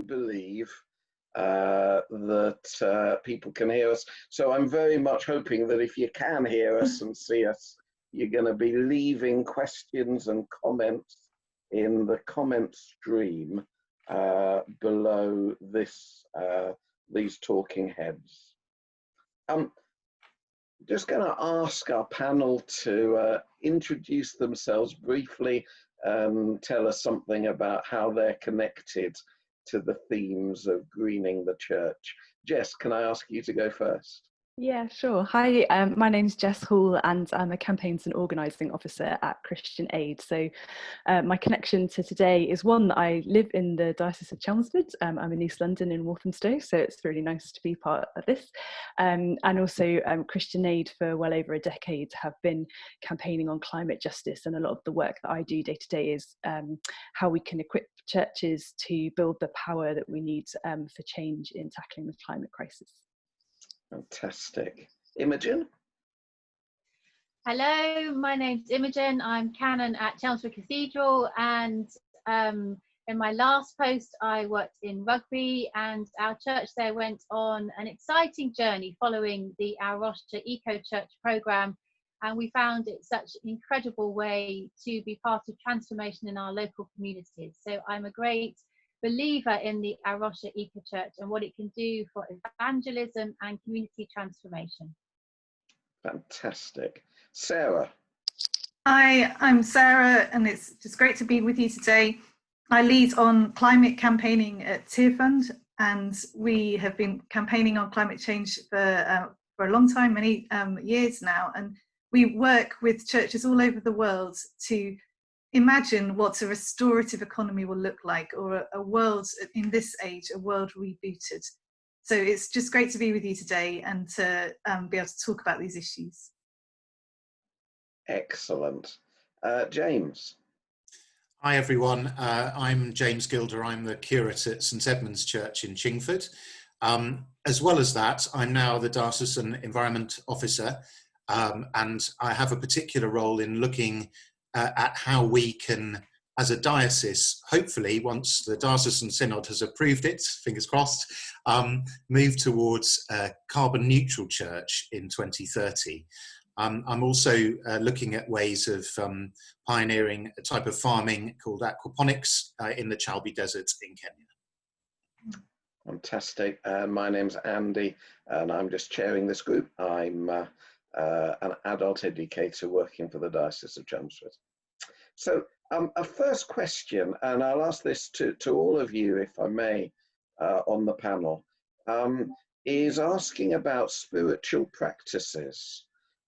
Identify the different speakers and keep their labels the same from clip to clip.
Speaker 1: believe that people can hear us. So I'm very much hoping that if you can hear us and see us, you're going to be leaving questions and comments in the comment stream below this these talking heads. Just going to ask our panel to introduce themselves briefly and tell us something about how they're connected to the themes of greening the church. Jess, can I ask you to go first?
Speaker 2: Yeah, sure. Hi, my name's Jess Hall and I'm a Campaigns and Organising Officer at Christian Aid. So my connection to today is one that I live in the Diocese of Chelmsford. I'm in East London in Walthamstow, so it's really nice to be part of this. And also Christian Aid for well over a decade have been campaigning on climate justice, and a lot of the work that I do day to day is how we can equip churches to build the power that we need for change in tackling the climate crisis.
Speaker 1: Fantastic. Imogen?
Speaker 3: Hello, my name's Imogen. I'm canon at Chelmsford Cathedral, and in my last post I worked in Rugby, and our church there went on an exciting journey following the Our Rocha Eco Church programme, and we found it such an incredible way to be part of transformation in our local communities. So I'm a great believer in the Our Rocha Eco Church and what it can do for evangelism and community transformation.
Speaker 1: Fantastic. Sarah?
Speaker 4: Hi, I'm Sarah, and it's just great to be with you today. I lead on climate campaigning at Tear Fund, and we have been campaigning on climate change for a long time, many years now, and we work with churches all over the world to imagine what a restorative economy will look like, or a world in this age, a world rebooted. So it's just great to be with you today and to be able to talk about these issues.
Speaker 1: Excellent. James?
Speaker 5: Hi everyone, I'm James Gilder. I'm the curate at St Edmund's Church in Chingford. As well as that, I'm now the Diocesan Environment Officer, and I have a particular role in looking at how we can, as a diocese, hopefully once the Diocesan Synod has approved it, fingers crossed, move towards a carbon neutral church in 2030. I'm also looking at ways of pioneering a type of farming called aquaponics in the Chalbi Desert in Kenya.
Speaker 1: Fantastic. My name's Andy, and I'm just chairing this group. I'm an adult educator working for the Diocese of Chelmsford. So a first question, and I'll ask this to all of you, if I may, on the panel, is asking about spiritual practices.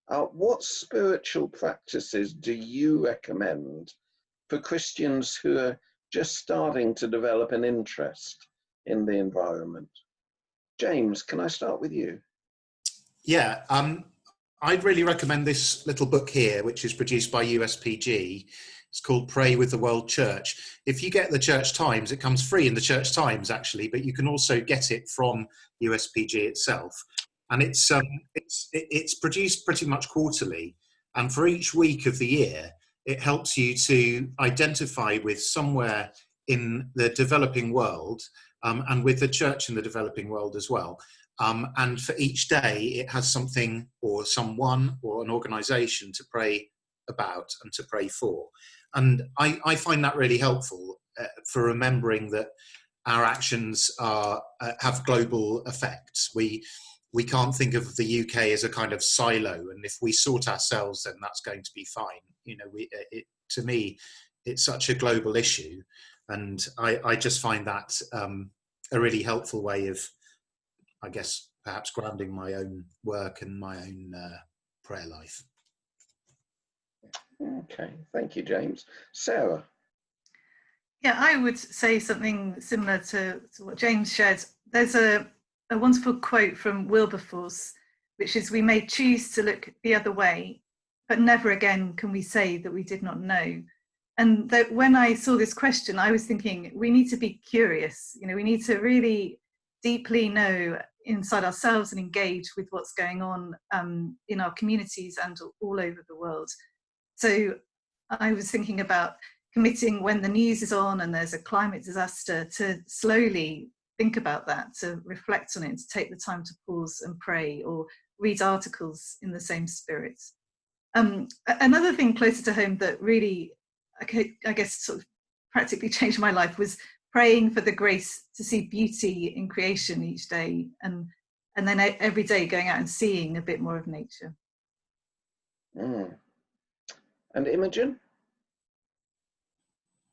Speaker 1: What spiritual practices do you recommend for Christians who are just starting to develop an interest in the environment? James, can I start with you?
Speaker 5: Yeah, I'd really recommend this little book here, which is produced by USPG. It's called Pray with the World Church. If you get the Church Times, it comes free in the Church Times actually, but you can also get it from USPG itself. And it's produced pretty much quarterly. And for each week of the year, it helps you to identify with somewhere in the developing world, and with the church in the developing world as well. And for each day, it has something or someone or an organisation to pray about and to pray for. And I find that really helpful for remembering that our actions have global effects. We can't think of the UK as a kind of silo, and if we sort ourselves, then that's going to be fine. You know, to me, it's such a global issue, and I just find that a really helpful way of, I guess, perhaps grounding my own work and my own prayer life.
Speaker 1: Okay, thank you, James. Sarah?
Speaker 4: Yeah, I would say something similar to what James shared. There's a wonderful quote from Wilberforce, which is, "We may choose to look the other way, but never again can we say that we did not know." And that when I saw this question, I was thinking, we need to be curious. You know, we need to really deeply know inside ourselves and engage with what's going on in our communities and all over the world. So I was thinking about committing when the news is on and there's a climate disaster to slowly think about that, to reflect on it, to take the time to pause and pray or read articles in the same spirit. Another thing closer to home that really, I guess, sort of practically changed my life was praying for the grace to see beauty in creation each day, and then every day going out and seeing a bit more of nature.
Speaker 1: Mm. And Imogen?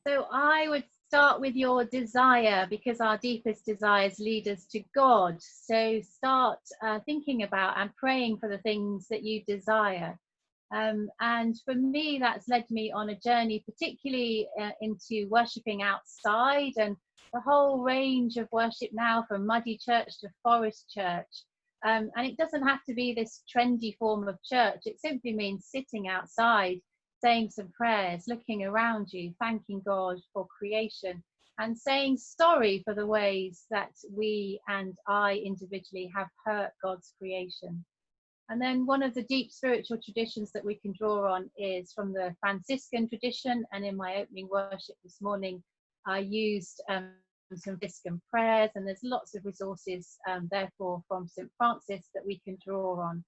Speaker 3: So I would start with your desire, because our deepest desires lead us to God. So start thinking about and praying for the things that you desire. And for me, that's led me on a journey, particularly into worshipping outside, and the whole range of worship now, from muddy church to forest church. And it doesn't have to be this trendy form of church. It simply means sitting outside, saying some prayers, looking around you, thanking God for creation, and saying sorry for the ways that we and I individually have hurt God's creation. And then one of the deep spiritual traditions that we can draw on is from the Franciscan tradition. And in my opening worship this morning, I used some Franciscan prayers, and there's lots of resources, therefore, from St. Francis that we can draw on.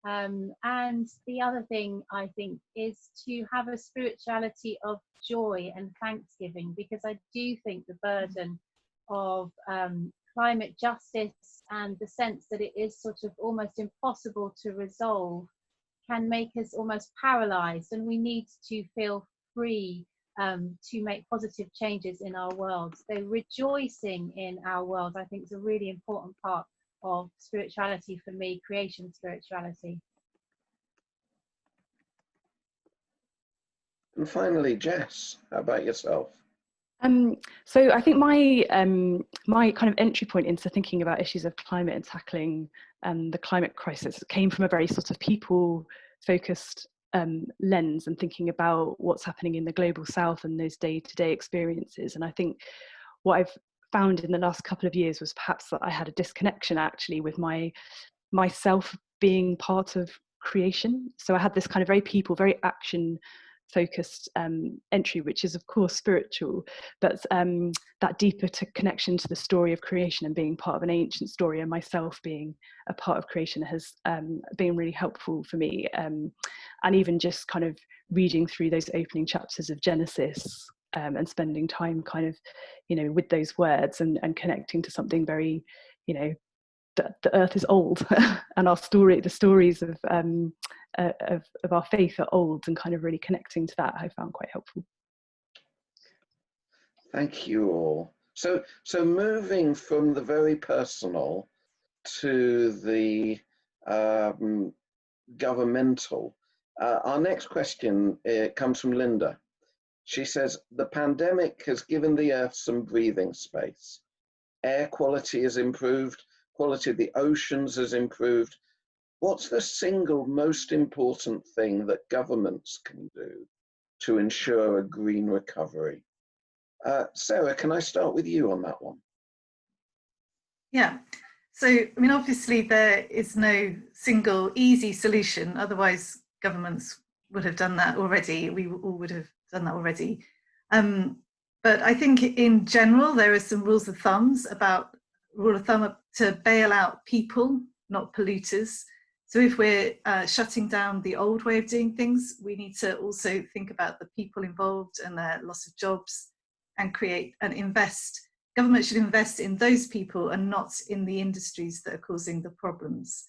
Speaker 3: And the other thing, I think, is to have a spirituality of joy and thanksgiving, because I do think the burden of climate justice and the sense that it is sort of almost impossible to resolve can make us almost paralyzed, and we need to feel free to make positive changes in our world. So rejoicing in our world, I think, is a really important part of spirituality for me, creation spirituality.
Speaker 1: And finally, Jess, how about yourself?
Speaker 2: So I think my my kind of entry point into thinking about issues of climate and tackling the climate crisis came from a very sort of people-focused lens, and thinking about what's happening in the global south and those day-to-day experiences. And I think what I've found in the last couple of years was perhaps that I had a disconnection actually with myself being part of creation. So I had this kind of very people, very action focused entry, which is of course spiritual, but that deeper connection to the story of creation and being part of an ancient story, and myself being a part of creation, has been really helpful for me. And even just kind of reading through those opening chapters of Genesis and spending time kind of, with those words and connecting to something very, the earth is old and the stories of our faith are old, and kind of really connecting to that I found quite helpful.
Speaker 1: Thank you all. So moving from the very personal to the governmental, our next question comes from Linda. She says, the pandemic has given the earth some breathing space. Air quality has improved, quality of the oceans has improved. What's the single most important thing that governments can do to ensure a green recovery? Sarah, can I start with you on that one?
Speaker 4: Yeah, so I mean, obviously there is no single easy solution, otherwise governments would have done that already. We all would have done that already. But I think in general, there are some rules of thumb to bail out people, not polluters. So if we're shutting down the old way of doing things, we need to also think about the people involved and their loss of jobs, and create and invest. Government should invest in those people and not in the industries that are causing the problems.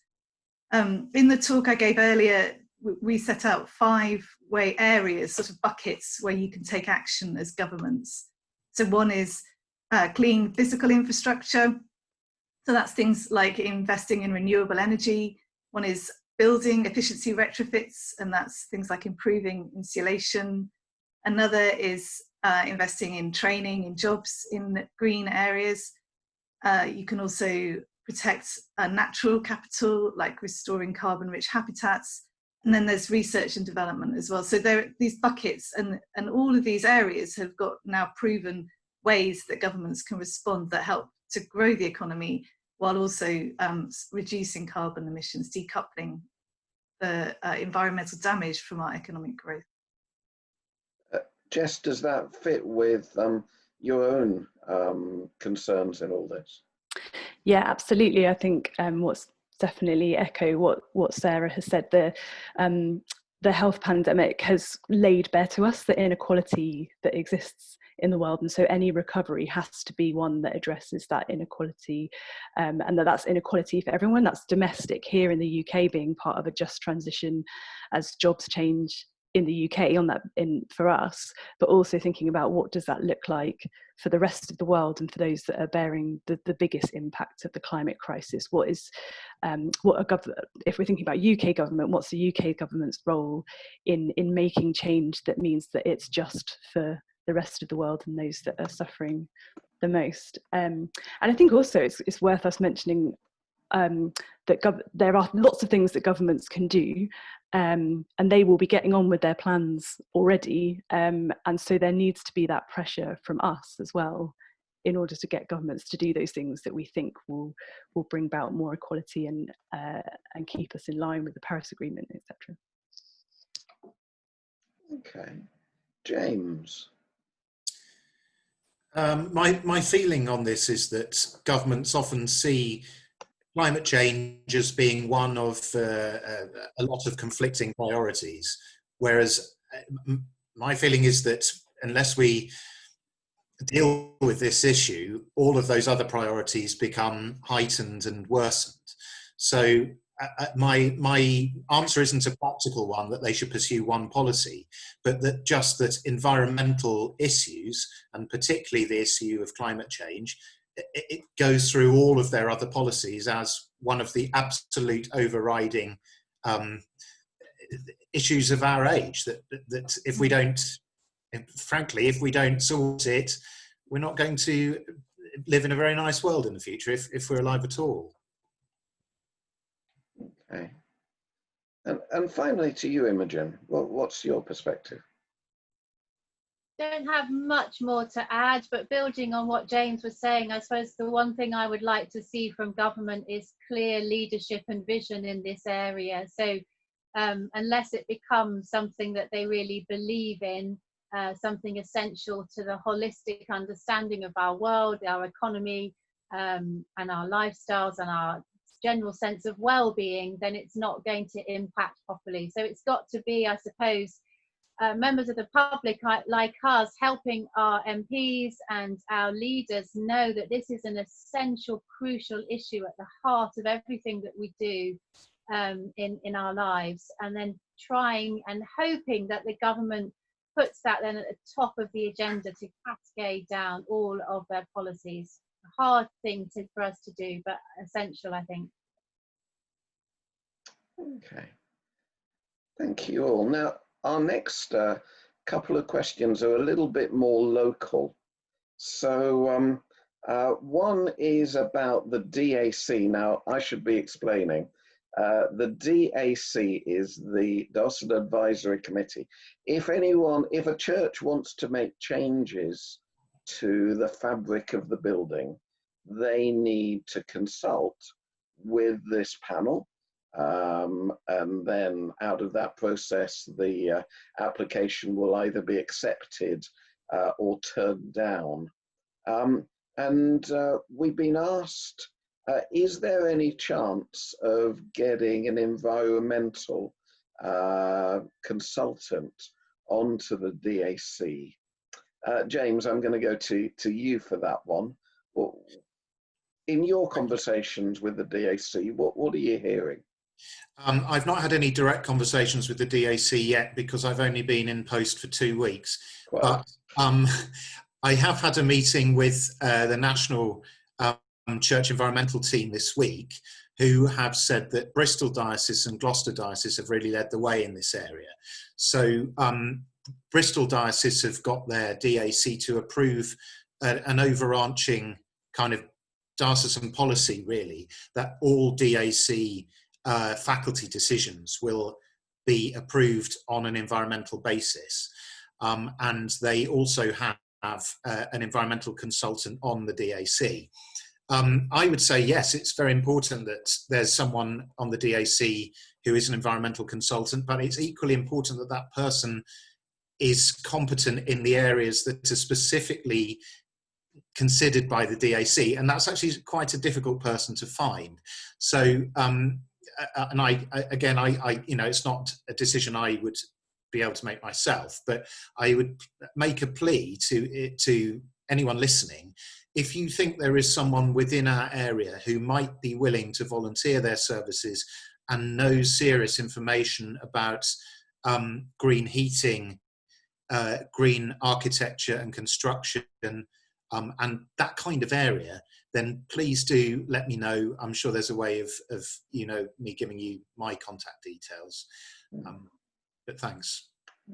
Speaker 4: In the talk I gave earlier, we set out 5 areas, sort of buckets, where you can take action as governments. So one is clean physical infrastructure. So that's things like investing in renewable energy. One is building efficiency retrofits, and that's things like improving insulation. Another is investing in training, in jobs in green areas. You can also protect natural capital, like restoring carbon-rich habitats. And then there's research and development as well. So there are these buckets, and all of these areas have got now proven ways that governments can respond that help to grow the economy, while also reducing carbon emissions, decoupling the environmental damage from our economic growth.
Speaker 1: Jess, does that fit with your own concerns in all this?
Speaker 2: Yeah, absolutely. I think what's definitely echo what Sarah has said. The health pandemic has laid bare to us the inequality that exists in the world, and so any recovery has to be one that addresses that inequality, and that's inequality for everyone. That's domestic here in the UK, being part of a just transition as jobs change in the UK for us, but also thinking about what does that look like for the rest of the world and for those that are bearing the biggest impact of the climate crisis. If we're thinking about UK government, what's the UK government's role in making change that means that it's just for the rest of the world and those that are suffering the most? And I think also it's worth us mentioning that there are lots of things that governments can do, and they will be getting on with their plans already, and so there needs to be that pressure from us as well in order to get governments to do those things that we think will bring about more equality and keep us in line with the Paris Agreement, etc.
Speaker 1: Okay, James.
Speaker 5: My feeling on this is that governments often see climate change as being one of a lot of conflicting priorities, whereas my feeling is that unless we deal with this issue, all of those other priorities become heightened and worsened. So my answer isn't a practical one that they should pursue one policy, but that environmental issues, and particularly the issue of climate change, it goes through all of their other policies as one of the absolute overriding issues of our age, that if we don't, frankly, if we don't sort it, we're not going to live in a very nice world in the future if we're alive at all.
Speaker 1: Okay. And finally to you, Imogen, what's your perspective?
Speaker 3: Don't have much more to add, but building on what James was saying, I suppose the one thing I would like to see from government is clear leadership and vision in this area. So unless it becomes something that they really believe in, something essential to the holistic understanding of our world, our economy, and our lifestyles and our general sense of well-being, then it's not going to impact properly. So it's got to be, I suppose, members of the public like us helping our MPs and our leaders know that this is an essential, crucial issue at the heart of everything that we do in our lives, and then trying and hoping that the government puts that then at the top of the agenda to cascade down all of their policies. A hard thing for us to do, but essential, I think.
Speaker 1: Okay, thank you all. Now, our next couple of questions are a little bit more local. So one is about the DAC. Now, I should be explaining. The DAC is the Diocese Advisory Committee. If a church wants to make changes to the fabric of the building, they need to consult with this panel. And then out of that process, the application will either be accepted or turned down. And we've been asked, is there any chance of getting an environmental consultant onto the DAC? James, I'm going to go to you for that one. Well, in your conversations with the DAC, what are you hearing?
Speaker 5: I've not had any direct conversations with the DAC yet because I've only been in post for 2 weeks. Wow. But I have had a meeting with the National Church Environmental Team this week, who have said that Bristol Diocese and Gloucester Diocese have really led the way in this area. So Bristol Diocese have got their DAC to approve an overarching kind of diocesan policy, really, that all DAC faculty decisions will be approved on an environmental basis. And they also have an environmental consultant on the DAC. I would say, yes, it's very important that there's someone on the DAC who is an environmental consultant, but it's equally important that that person is competent in the areas that are specifically considered by the DAC, and that's actually quite a difficult person to find. So, and I, you know, it's not a decision I would be able to make myself, but I would make a plea to anyone listening. If you think there is someone within our area who might be willing to volunteer their services and knows serious information about green heating, green architecture and construction, and that kind of area, then please do let me know. I'm sure there's a way of you know, me giving you my contact details. But thanks.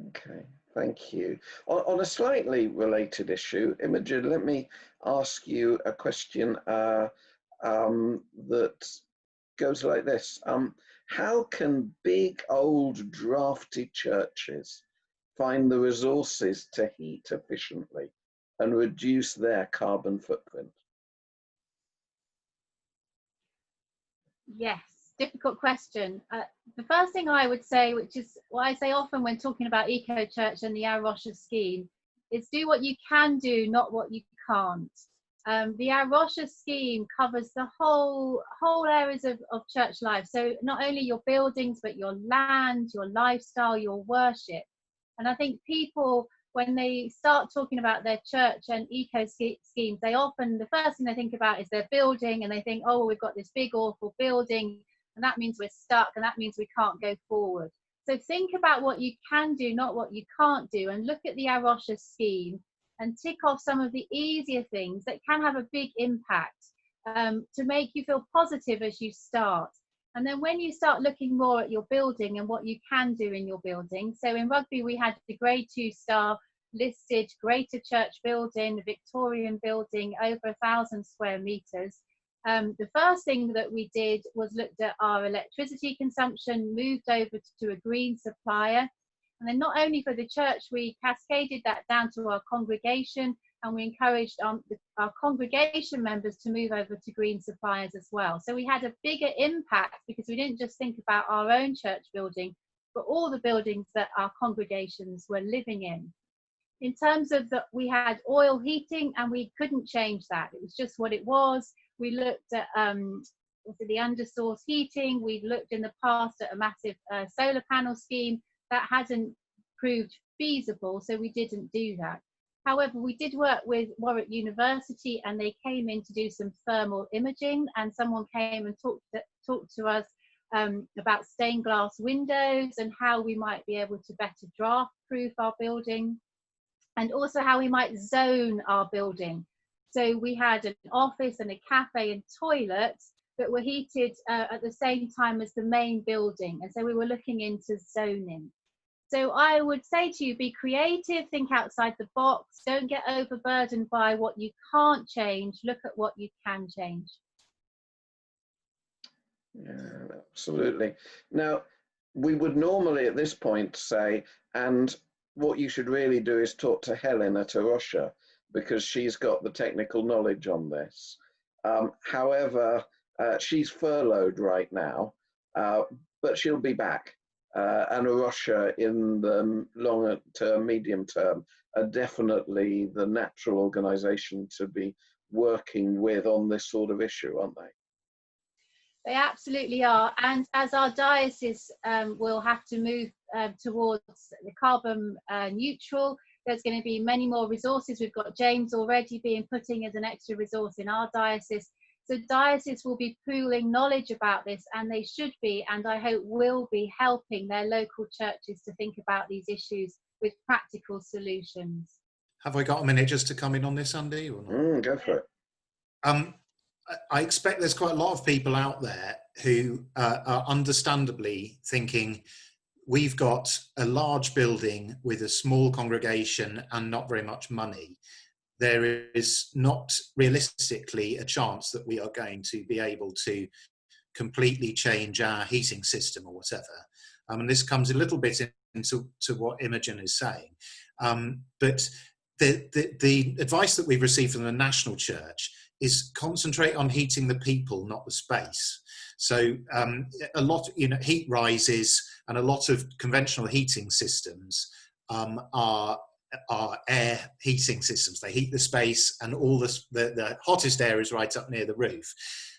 Speaker 1: Okay, thank you. On a slightly related issue, Imogen, let me ask you a question that goes like this. How can big, old, drafty churches find the resources to heat efficiently and reduce their carbon footprint?
Speaker 3: Yes, difficult question. The first thing I would say, which is what I say often when talking about Eco Church and the Our Rocha scheme, is do what you can do, not what you can't. The Our Rocha scheme covers the whole areas of church life. So not only your buildings, but your land, your lifestyle, your worship. And I think people, when they start talking about their church and eco schemes, they often, the first thing they think about is their building, and they think, oh, we've got this big, awful building, and that means we're stuck, and that means we can't go forward. So think about what you can do, not what you can't do, and look at the Our Rocha scheme and tick off some of the easier things that can have a big impact to make you feel positive as you start. And then when you start looking more at your building and what you can do in your building, so in Rugby we had the grade 2-star listed Greater Church building, the Victorian building, over 1,000 square metres. The first thing that we did was looked at our electricity consumption, moved over to a green supplier. And then not only for the church, we cascaded that down to our congregation, and we encouraged our congregation members to move over to green suppliers as well. So we had a bigger impact because we didn't just think about our own church building, but all the buildings that our congregations were living in. In terms of that, we had oil heating and we couldn't change that. It was just what it was. We looked at the undersource heating. We've looked in the past at a massive solar panel scheme that hasn't proved feasible, so we didn't do that. However, we did work with Warwick University, and they came in to do some thermal imaging, and someone came and talked to us about stained glass windows and how we might be able to better draft proof our building, and also how we might zone our building. So we had an office and a cafe and toilets that were heated at the same time as the main building, and so we were looking into zoning. So I would say to you, be creative, think outside the box, don't get overburdened by what you can't change, look at what you can change.
Speaker 1: Yeah, absolutely. Now, we would normally at this point say, and what you should really do is talk to Helen at Our Rocha, because she's got the technical knowledge on this. However, she's furloughed right now, but she'll be back. And Our Rocha in the longer term, medium term, are definitely the natural organisation to be working with on this sort of issue, aren't they?
Speaker 3: They absolutely are. And as our diocese will have to move towards the carbon neutral, there's going to be many more resources. We've got James already being put in as an extra resource in our diocese. So dioceses will be pooling knowledge about this, and they should be, and I hope will be, helping their local churches to think about these issues with practical solutions.
Speaker 5: Have I got a minute just to come in on this, Andy? Or not?
Speaker 1: Go for it.
Speaker 5: I expect there's quite a lot of people out there who are understandably thinking, we've got a large building with a small congregation and not very much money. There is not realistically a chance that we are going to be able to completely change our heating system or whatever. And this comes a little bit into what Imogen is saying. But the advice that we've received from the National Church is concentrate on heating the people, not the space. So a lot, heat rises, and a lot of conventional heating systems are air heating systems. They heat the space, and all the hottest air is right up near the roof.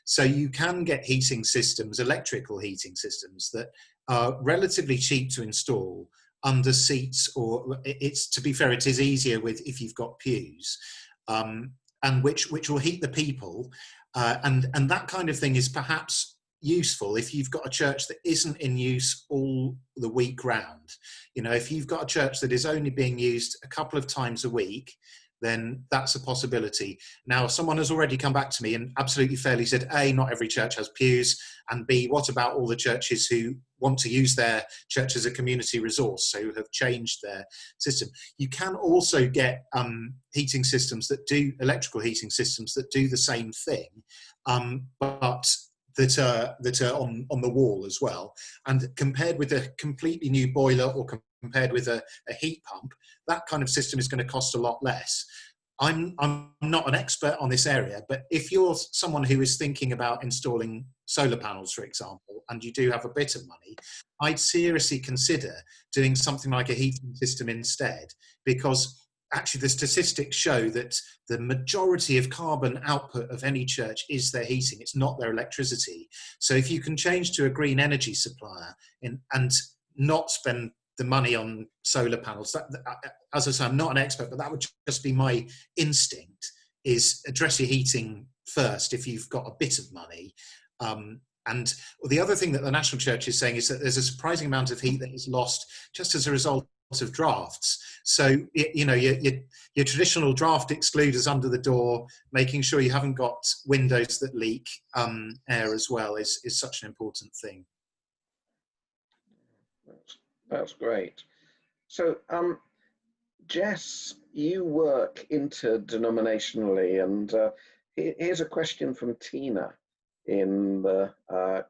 Speaker 5: So you can get heating systems, electrical heating systems, that are relatively cheap to install under seats, or it's, to be fair, it is easier if you've got pews, and which will heat the people, and that kind of thing is perhaps useful if you've got a church that isn't in use all the week round. You know, if you've got a church that is only being used a couple of times a week, then that's a possibility. Now, someone has already come back to me and absolutely fairly said, A, not every church has pews, and B, what about all the churches who want to use their church as a community resource, so have changed their system? You can also get heating systems that do, electrical heating systems that do the same thing, but that are on the wall as well. And compared with a completely new boiler, or compared with a heat pump, that kind of system is going to cost a lot less. I'm not an expert on this area, but if you're someone who is thinking about installing solar panels, for example, and you do have a bit of money, I'd seriously consider doing something like a heating system instead, because actually the statistics show that the majority of carbon output of any church is their heating, it's not their electricity. So if you can change to a green energy supplier and not spend the money on solar panels, as I say, I'm not an expert, but that would just be my instinct, is address your heating first if you've got a bit of money. And the other thing that the National Church is saying is that there's a surprising amount of heat that is lost just as a result of drafts. So, you know, your traditional draft excluders under the door, making sure you haven't got windows that leak air as well is such an important thing.
Speaker 1: That's great. So, Jess, you work interdenominationally, and here's a question from Tina in the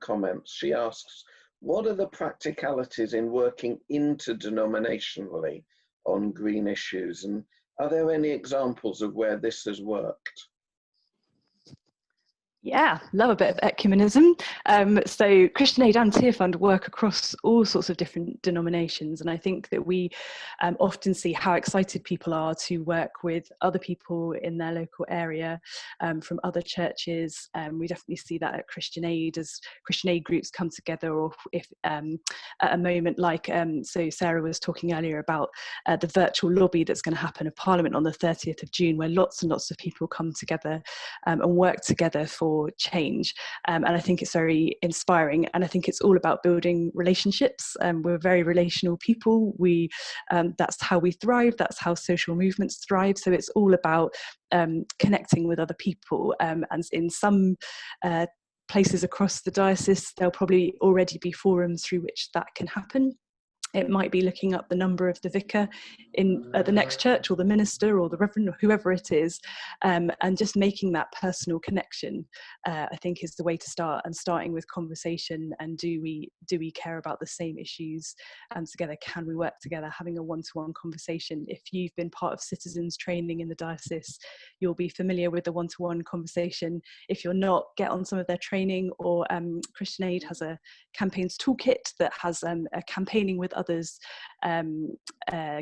Speaker 1: comments. She asks, what are the practicalities in working interdenominationally on green issues, and are there any examples of where this has worked?
Speaker 2: Yeah, love a bit of ecumenism. So Christian Aid and Tear Fund work across all sorts of different denominations, and I think that we often see how excited people are to work with other people in their local area from other churches. We definitely see that at Christian Aid, as Christian Aid groups come together, or if at a moment like, so Sarah was talking earlier about the virtual lobby that's going to happen of Parliament on the 30th of June, where lots and lots of people come together and work together for change, and I think it's very inspiring, and I think it's all about building relationships. We're very relational people. We that's how we thrive, that's how social movements thrive, so it's all about connecting with other people, and in some places across the diocese there'll probably already be forums through which that can happen. It might be looking up the number of the vicar at the next church, or the minister, or the reverend, or whoever it is, and just making that personal connection, I think, is the way to start, and starting with conversation. And do we care about the same issues together? Can we work together? Having a one-to-one conversation. If you've been part of citizens training in the diocese, you'll be familiar with the one-to-one conversation. If you're not, get on some of their training, or Christian Aid has a campaigns toolkit that has a campaigning with others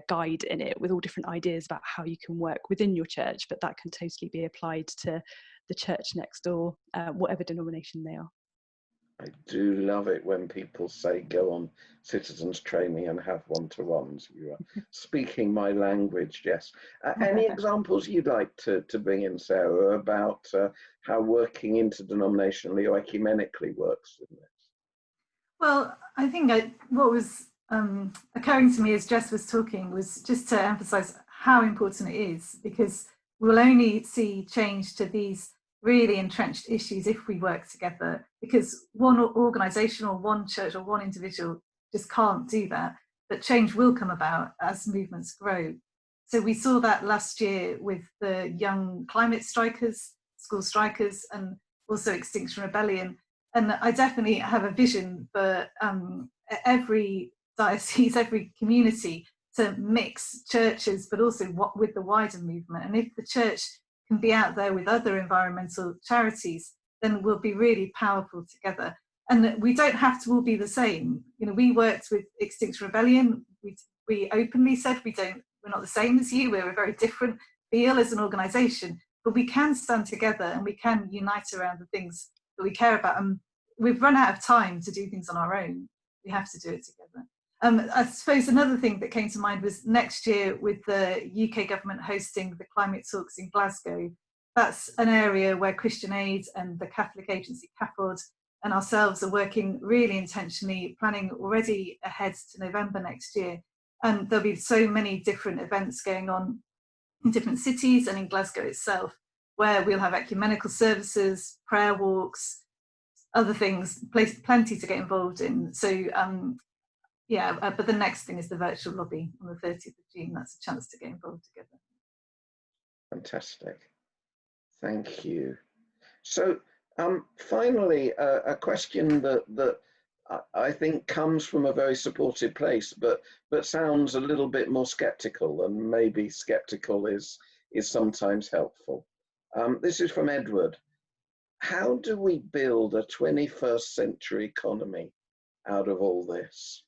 Speaker 2: guide in it, with all different ideas about how you can work within your church, but that can totally be applied to the church next door, whatever denomination they are.
Speaker 1: I do love it when people say go on citizens training and have one-to-ones. You are speaking my language, Jess. Any examples you'd like to bring in, Sarah, about how working interdenominationally or ecumenically works in this?
Speaker 4: Well, I think what was occurring to me as Jess was talking was just to emphasise how important it is, because we'll only see change to these really entrenched issues if we work together, because one organisation or one church or one individual just can't do that. But change will come about as movements grow. So we saw that last year with the young climate strikers, school strikers, and also Extinction Rebellion. And I definitely have a vision for every diocese, every community, to mix churches, but also with the wider movement. And if the church can be out there with other environmental charities, then we'll be really powerful together. And we don't have to all be the same. You know, we worked with Extinction Rebellion. We we openly said we're not the same as you, we're a very different feel as an organisation, but we can stand together and we can unite around the things that we care about. And we've run out of time to do things on our own. We have to do it together. I suppose another thing that came to mind was next year with the UK government hosting the climate talks in Glasgow. That's an area where Christian Aid and the Catholic agency CAFOD and ourselves are working really intentionally, planning already ahead to November next year. And there'll be so many different events going on in different cities and in Glasgow itself, where we'll have ecumenical services, prayer walks, other things, plenty to get involved in. So but the next thing is the virtual lobby on the 30th of June. That's a chance to get involved together.
Speaker 1: Fantastic. Thank you. So finally, a question that I think comes from a very supportive place, but sounds a little bit more skeptical, and maybe skeptical is sometimes helpful. This is from Edward. How do we build a 21st century economy out of all this?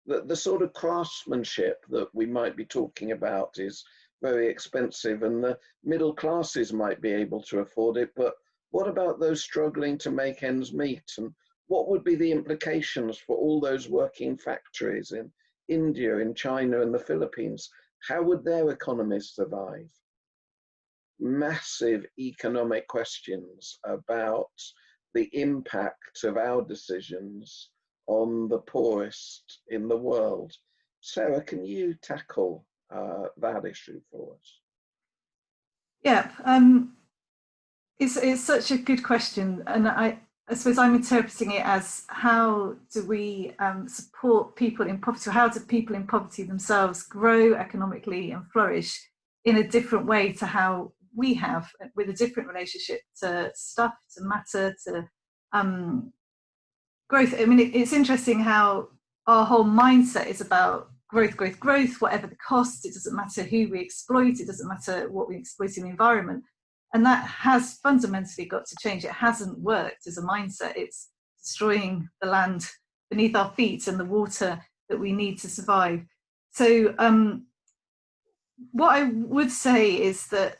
Speaker 1: The sort of craftsmanship that we might be talking about is very expensive, and the middle classes might be able to afford it, but what about those struggling to make ends meet? And what would be the implications for all those working factories in India, in China, and the Philippines? How would their economies survive? Massive economic questions about the impact of our decisions on the poorest in the world. Sarah, can you tackle that issue for us?
Speaker 4: Yeah, it's such a good question, and I suppose I'm interpreting it as, how do we support people in poverty, or how do people in poverty themselves grow economically and flourish in a different way to how we have, with a different relationship to stuff, to matter, to growth. I mean, it's interesting how our whole mindset is about growth, growth, growth, whatever the cost. It doesn't matter who we exploit, it doesn't matter what we exploit in the environment. And that has fundamentally got to change. It hasn't worked as a mindset. It's destroying the land beneath our feet and the water that we need to survive. So what I would say is that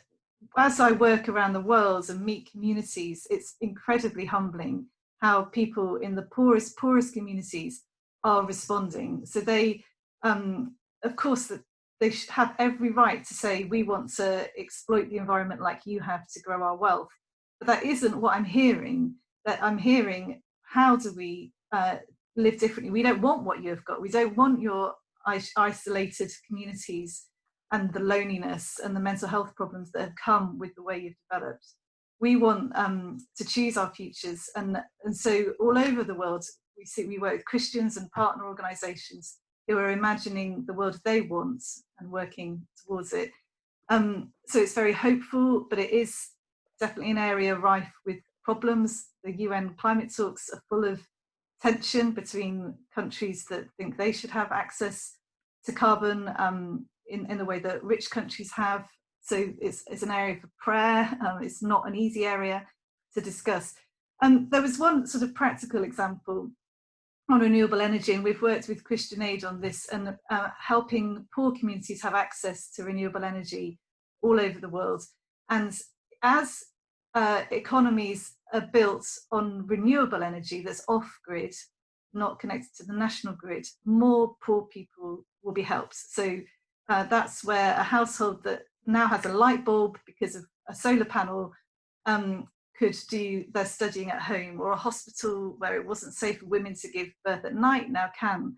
Speaker 4: as I work around the world and meet communities, it's incredibly humbling how people in the poorest communities are responding. So they, of course, they should have every right to say, we want to exploit the environment like you have to grow our wealth. But that isn't what I'm hearing. That I'm hearing, how do we live differently? We don't want what you've got. We don't want your isolated communities and the loneliness and the mental health problems that have come with the way you've developed. We want to choose our futures. And so all over the world, we work with Christians and partner organisations who are imagining the world they want and working towards it. So it's very hopeful, but it is definitely an area rife with problems. The UN climate talks are full of tension between countries that think they should have access to carbon in the way that rich countries have. So it's an area for prayer. It's not an easy area to discuss. There was one sort of practical example on renewable energy, and we've worked with Christian Aid on this, and helping poor communities have access to renewable energy all over the world. And as economies are built on renewable energy that's off-grid, not connected to the national grid, more poor people will be helped. So that's where a household that now has a light bulb because of a solar panel could do their studying at home, or a hospital where it wasn't safe for women to give birth at night now can.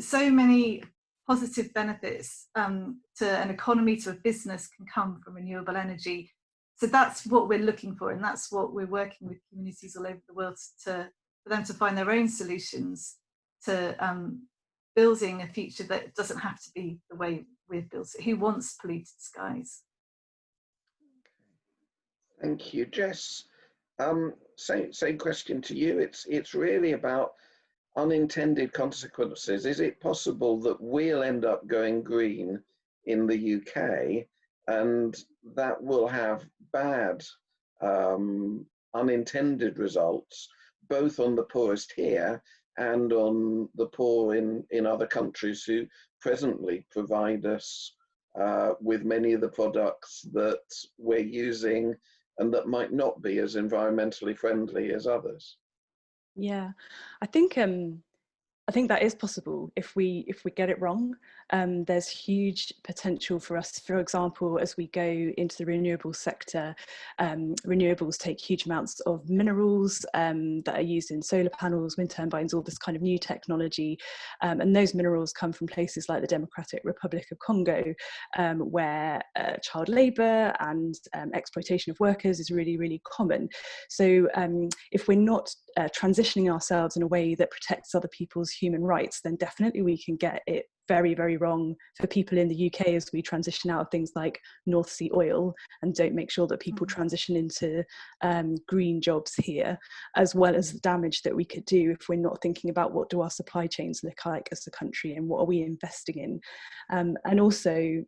Speaker 4: So many positive benefits to an economy, to a business, can come from renewable energy. So that's what we're looking for, and that's what we're working with communities all over the world for them to find their own solutions to building a future that doesn't have to be the way we've built it. Who wants polluted skies?
Speaker 1: Thank you, Jess. Same question to you. It's really about unintended consequences. Is it possible that we'll end up going green in the UK, and that will have bad unintended results, both on the poorest here and on the poor in other countries who presently provide us with many of the products that we're using and that might not be as environmentally friendly as others.
Speaker 2: Yeah, I think that is possible if we get it wrong. There's huge potential for us. For example, as we go into the renewables sector, renewables take huge amounts of minerals that are used in solar panels, wind turbines, all this kind of new technology. And those minerals come from places like the Democratic Republic of Congo, where child labour and exploitation of workers is really, really common. So if we're not transitioning ourselves in a way that protects other people's human rights, then definitely we can get it very, very wrong for people in the UK as we transition out of things like North Sea oil and don't make sure that people transition into green jobs here, as well as the damage that we could do if we're not thinking about what do our supply chains look like as a country and what are we investing in. And also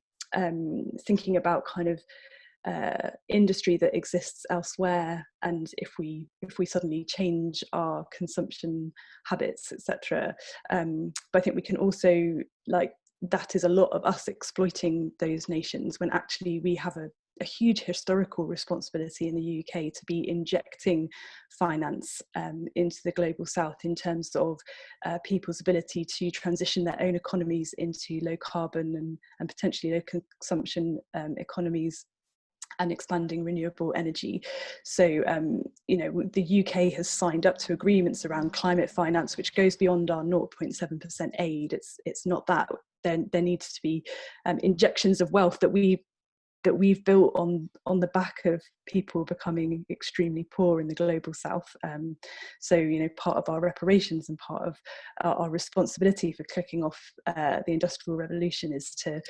Speaker 2: thinking about kind of industry that exists elsewhere, and if we suddenly change our consumption habits, etc. But I think we can also, like, that is a lot of us exploiting those nations when actually we have a huge historical responsibility in the UK to be injecting finance into the global south in terms of people's ability to transition their own economies into low carbon and potentially low consumption economies, and expanding renewable energy. So, you know, the UK has signed up to agreements around climate finance, which goes beyond our 0.7% aid. It's not that. There needs to be injections of wealth that we've built on the back of people becoming extremely poor in the global south. So, you know, part of our reparations and part of our responsibility for kicking off the Industrial Revolution is to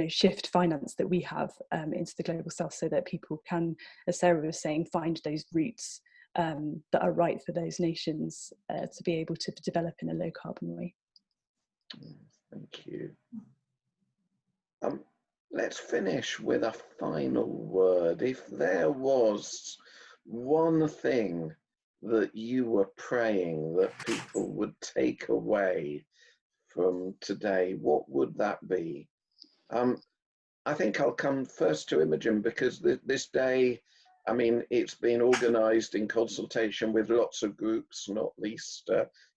Speaker 2: shift finance that we have into the global south, so that people can, as Sarah was saying, find those routes that are right for those nations to be able to develop in a low carbon way.
Speaker 1: Thank you. Let's finish with a final word. If there was one thing that you were praying that people would take away from today, what would that be? I think I'll come first to Imogen, because this day, I mean, it's been organised in consultation with lots of groups, not least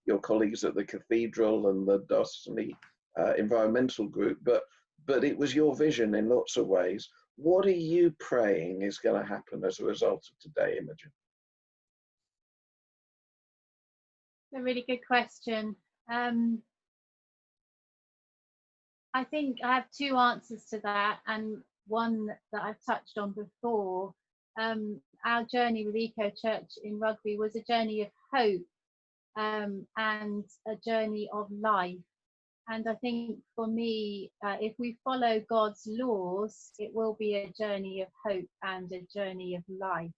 Speaker 1: your colleagues at the Cathedral and the Dawsoney Environmental Group, but it was your vision in lots of ways. What are you praying is going to happen as a result of today, Imogen?
Speaker 3: A really good question. I think I have two answers to that, and one that I've touched on before. Our journey with Eco Church in Rugby was a journey of hope and a journey of life. And I think for me, if we follow God's laws, it will be a journey of hope and a journey of life.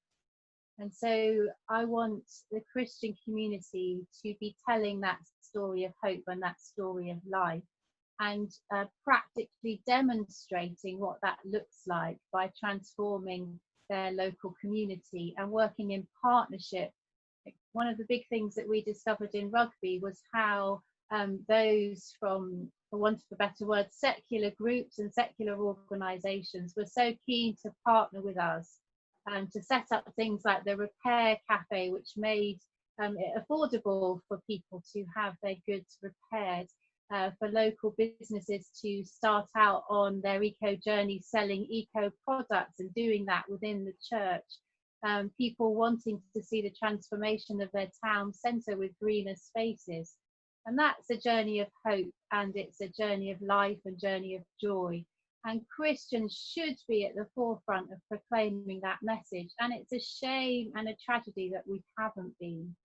Speaker 3: And so I want the Christian community to be telling that story of hope and that story of life, and practically demonstrating what that looks like by transforming their local community and working in partnership. One of the big things that we discovered in Rugby was how those from, for want of a better word, secular groups and secular organisations were so keen to partner with us to set up things like the Repair Cafe, which made it affordable for people to have their goods repaired, for local businesses to start out on their eco journey selling eco products and doing that within the church, people wanting to see the transformation of their town centre with greener spaces. And that's a journey of hope, and it's a journey of life and journey of joy. And Christians should be at the forefront of proclaiming that message. And it's a shame and a tragedy that we haven't been.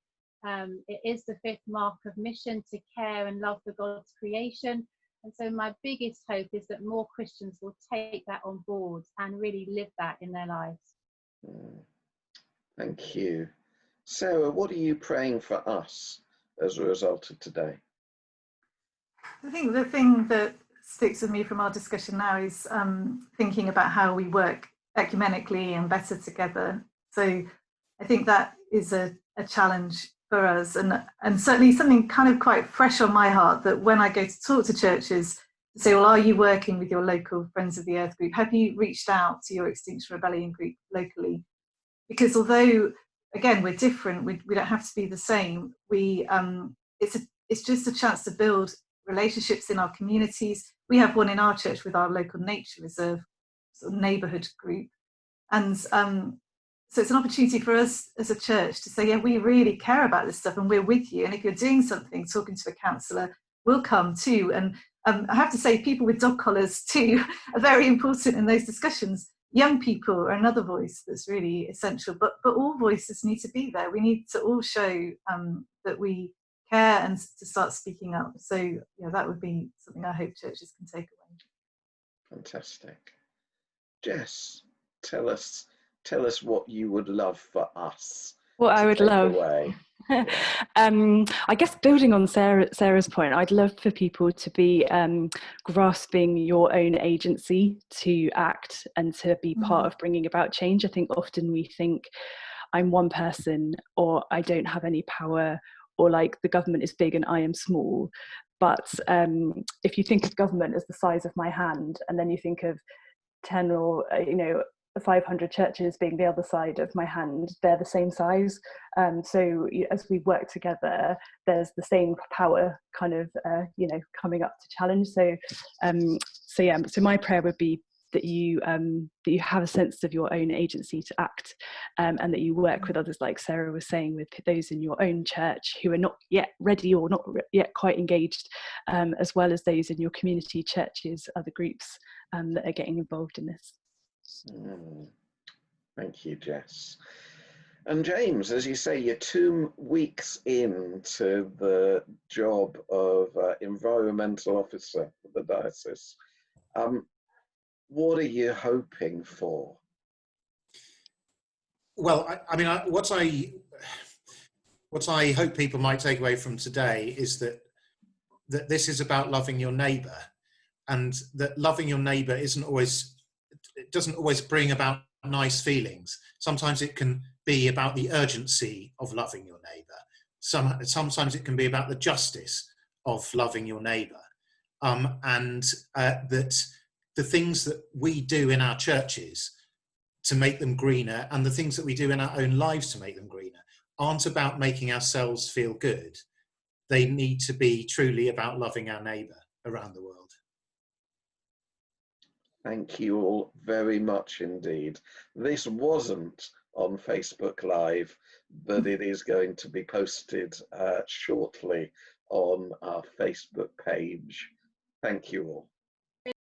Speaker 3: It is the fifth mark of mission to care and love for God's creation. And so my biggest hope is that more Christians will take that on board and really live that in their lives.
Speaker 1: Thank you. Sarah, what are you praying for us as a result of today?
Speaker 4: I think the thing that sticks with me from our discussion now is thinking about how we work ecumenically and better together. So I think that is a challenge for us, and certainly something kind of quite fresh on my heart, that when I go to talk to churches, to say, well, are you working with your local Friends of the Earth group? Have you reached out to your Extinction Rebellion group locally? Because although, again, we're different, we don't have to be the same. It's just a chance to build relationships in our communities. We have one in our church with our local nature reserve sort of neighbourhood group, and so it's an opportunity for us as a church to say, yeah, we really care about this stuff and we're with you. And if you're doing something, talking to a counsellor, we'll come too. And I have to say, people with dog collars too are very important in those discussions. Young people are another voice that's really essential, but all voices need to be there. We need to all show that we care and to start speaking up. So yeah, that would be something I hope churches can take away.
Speaker 1: Fantastic. Jess, tell us what you would love for us.
Speaker 2: What I would
Speaker 1: take
Speaker 2: love.
Speaker 1: Away.
Speaker 2: I guess building on Sarah's point, I'd love for people to be grasping your own agency to act and to be part of bringing about change. I think often we think I'm one person, or I don't have any power, or like the government is big and I am small. But if you think of government as the size of my hand, and then you think of 10 or 500 churches being the other side of my hand, they're the same size. So as we work together, there's the same power kind of coming up to challenge. So my prayer would be that you have a sense of your own agency to act, and that you work with others, like Sarah was saying, with those in your own church who are not yet ready or not yet quite engaged, as well as those in your community churches, other groups that are getting involved in this.
Speaker 1: Thank you, Jess. And James, as you say, you're 2 weeks into the job of environmental officer for the diocese. What are you hoping for?
Speaker 5: Well, what I hope people might take away from today is that this is about loving your neighbour, and that loving your neighbour doesn't always bring about nice feelings. Sometimes it can be about the urgency of loving your neighbour. Sometimes it can be about the justice of loving your neighbour, and that the things that we do in our churches to make them greener, and the things that we do in our own lives to make them greener, aren't about making ourselves feel good. They need to be truly about loving our neighbour around the world.
Speaker 1: Thank you all very much indeed. This wasn't on Facebook Live, but it is going to be posted shortly on our Facebook page. Thank you all.